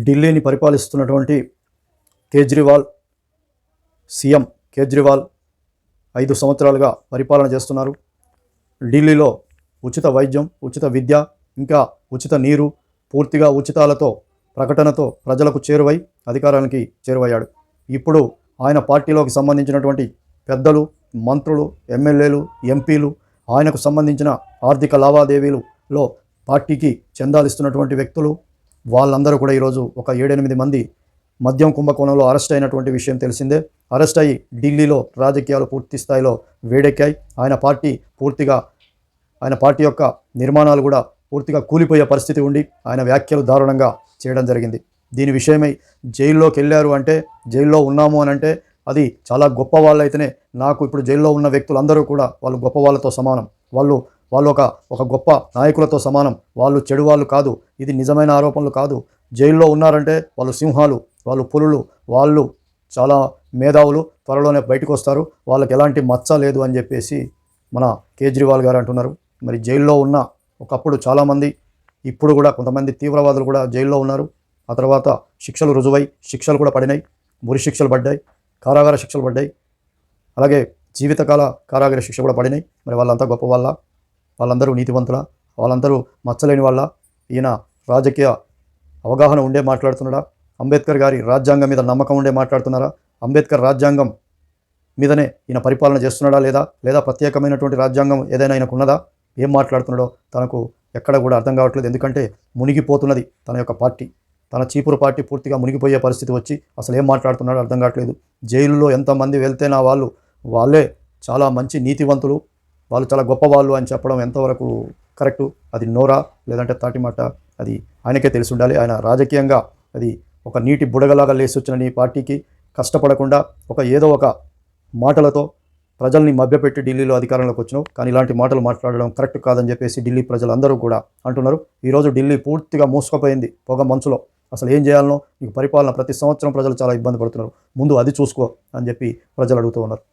ఢిల్లీని పరిపాలిస్తున్నటువంటి కేజ్రీవాల్ సీఎం కేజ్రీవాల్ 5 సంవత్సరాలుగా పరిపాలన చేస్తున్నారు. ఢిల్లీలో ఉచిత వైద్యం, ఉచిత విద్య, ఇంకా ఉచిత నీరు, పూర్తిగా ఉచితాలతో ప్రకటనతో ప్రజలకు చేరువై అధికారానికి చేరువయ్యాడు. ఇప్పుడు ఆయన పార్టీలోకి సంబంధించినటువంటి పెద్దలు, మంత్రులు, ఎమ్మెల్యేలు, ఎంపీలు, ఆయనకు సంబంధించిన ఆర్థిక లావాదేవీలలో పార్టీకి చందాలిస్తున్నటువంటి వ్యక్తులు వాళ్ళందరూ కూడా ఈరోజు ఒక 7-8 మంది మద్యం కుంభకోణంలో అరెస్ట్ అయినటువంటి విషయం తెలిసిందే. అరెస్ట్ అయ్యి ఢిల్లీలో రాజకీయాలు పూర్తి స్థాయిలో వేడెక్కాయి. ఆయన పార్టీ యొక్క నిర్మాణాలు కూడా పూర్తిగా కూలిపోయే పరిస్థితి ఉండి ఆయన వ్యాఖ్యలు దారుణంగా చేయడం జరిగింది. దీని విషయమై జైల్లోకి వెళ్ళారు అంటే, జైల్లో ఉన్నాము అని అంటే అది చాలా గొప్ప వాళ్ళు అయితేనే. నాకు ఇప్పుడు జైల్లో ఉన్న వ్యక్తులందరూ కూడా వాళ్ళు గొప్ప వాళ్ళతో సమానం. వాళ్ళు ఒక గొప్ప నాయకులతో సమానం. వాళ్ళు చెడు వాళ్ళు కాదు. ఇది నిజమైన ఆరోపణలు కాదు. జైల్లో ఉన్నారంటే వాళ్ళు సింహాలు, వాళ్ళు పులులు, వాళ్ళు చాలా మేధావులు, త్వరలోనే బయటకు వస్తారు, వాళ్ళకి ఎలాంటి మచ్చ లేదు అని చెప్పేసి మన కేజ్రీవాల్ గారు అంటున్నారు. మరి జైల్లో ఉన్న ఒకప్పుడు చాలామంది, ఇప్పుడు కూడా కొంతమంది తీవ్రవాదులు కూడా జైల్లో ఉన్నారు. ఆ తర్వాత శిక్షలు రుజువై శిక్షలు కూడా పడినాయి. ఉరి శిక్షలు పడ్డాయి, కారాగార శిక్షలు పడ్డాయి, అలాగే జీవితకాల కారాగార శిక్ష కూడా పడినాయి. మరి వాళ్ళంతా గొప్ప వాళ్ళందరూ నీతివంతుల, వాళ్ళందరూ మచ్చలేని వాళ్ళ? ఈయన రాజకీయ అవగాహన ఉండే మాట్లాడుతున్నాడా? అంబేద్కర్ గారి రాజ్యాంగం మీద నమ్మకం ఉండే మాట్లాడుతున్నారా? అంబేద్కర్ రాజ్యాంగం మీదనే ఈయన పరిపాలన చేస్తున్నాడా లేదా ప్రత్యేకమైనటువంటి రాజ్యాంగం ఏదైనా ఆయనకు ఉన్నదా? ఏం మాట్లాడుతున్నాడో తనకు ఎక్కడ కూడా అర్థం కావట్లేదు. ఎందుకంటే మునిగిపోతున్నది తన యొక్క పార్టీ, తన చీపురు పార్టీ పూర్తిగా మునిగిపోయే పరిస్థితి వచ్చి అసలు ఏం మాట్లాడుతున్నాడో అర్థం కావట్లేదు. జైలులో ఎంతమంది వెళ్తే వాళ్ళే చాలా మంచి నీతివంతులు, వాళ్ళు చాలా గొప్పవాళ్ళు అని చెప్పడం ఎంతవరకు కరెక్టు? అది నోరా లేదంటే తాటిమాట? అది ఆయనకే తెలిసి ఉండాలి. ఆయన రాజకీయంగా అది ఒక నీటి బుడగలాగా లేసి వచ్చిన నీ పార్టీకి కష్టపడకుండా ఏదో ఒక మాటలతో ప్రజల్ని మభ్యపెట్టి ఢిల్లీలో అధికారంలోకి వచ్చినావు. కానీ ఇలాంటి మాటలు మాట్లాడడం కరెక్ట్ కాదని చెప్పేసి ఢిల్లీ ప్రజలందరూ కూడా అంటున్నారు. ఈరోజు ఢిల్లీ పూర్తిగా మూసుకుపోయింది పొగ మంచులో. అసలు ఏం చేయాలనో నీకు పరిపాలన ప్రతి సంవత్సరం ప్రజలు చాలా ఇబ్బంది పడుతున్నారు. ముందు అది చూసుకో అని చెప్పి ప్రజలు అడుగుతూ ఉన్నారు.